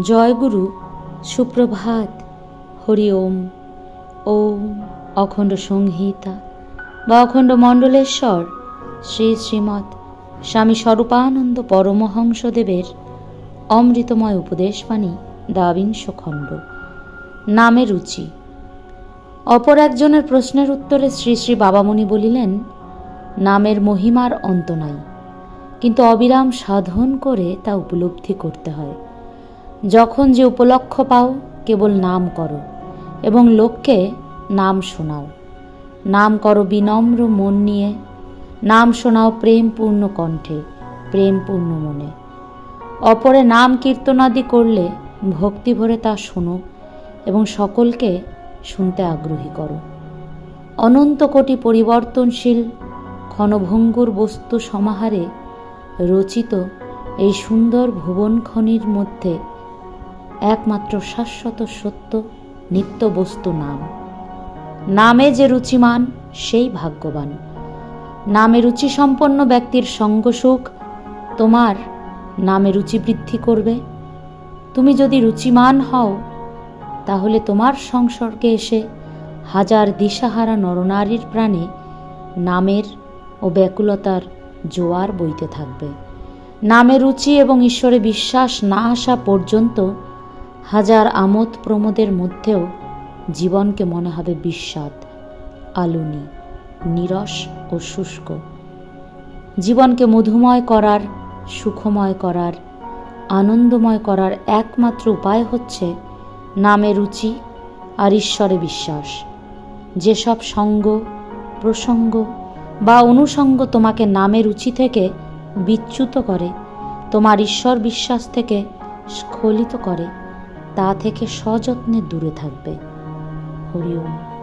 জয় গুরু, সুপ্রভাত, হরি ওম। ওম অখণ্ড সংহিতা বা অখণ্ড মণ্ডলেশ্বর শ্রী শ্রীমৎ স্বামী স্বরূপানন্দ পরমহংসদেবের অমৃতময় উপদেশবাণী দ্বাবিংশ খণ্ড। নামে রুচি। অপর একজনের প্রশ্নের উত্তরে শ্রী শ্রী বাবামণি বলিলেন, নামের মহিমার অন্ত নাই, কিন্তু অবিরাম সাধন করে তা উপলব্ধি করতে হয়। যখন যে উপলক্ষ পাও কেবল নাম করো এবং লোককে নাম শোনাও। নাম করো বিনম্র মন নিয়ে, নাম শোনাও প্রেমপূর্ণ কণ্ঠে, প্রেমপূর্ণ মনে। অপরে নাম কীর্তনাদি করলে ভক্তি ভরে তা শোনো এবং সকলকে শুনতে আগ্রহী করো। অনন্ত কোটি পরিবর্তনশীল ক্ষণভঙ্গুর বস্তু সমাহারে রচিত এই সুন্দর ভুবনখনির মধ্যে একমাত্র শাশ্বত সত্য নিত্য বস্তু নাম। নামে যে রুচিমান সেই ভাগ্যবান। নামে রুচি সম্পন্ন ব্যক্তির সঙ্গসুখ তোমার নামে রুচি বৃদ্ধি করবে। তুমি যদি রুচিমান হও তাহলে তোমার সংসর্গে এসে হাজার দিশাহারা নরনারীর প্রাণে নামের ও ব্যাকুলতার জোয়ার বইতে থাকবে। নামে রুচি এবং ঈশ্বরে বিশ্বাস না আসা পর্যন্ত হাজার আমোদ প্রমোদের মধ্যেও জীবনকে মনে হবে বিস্বাদ, আলুনি, নীরস ও শুষ্ক। জীবনকে মধুময় করার, সুখময় করার, আনন্দময় করার একমাত্র উপায় হচ্ছে নামে রুচি আর ঈশ্বরে বিশ্বাস। যেসব সঙ্গ, প্রসঙ্গ বা অনুসঙ্গ তোমাকে নামে রুচি থেকে বিচ্যুত করে, তোমার ঈশ্বর বিশ্বাস থেকে স্খলিত করে, তা থেকে সযত্নে দূরে থাকবে। হরি ওম।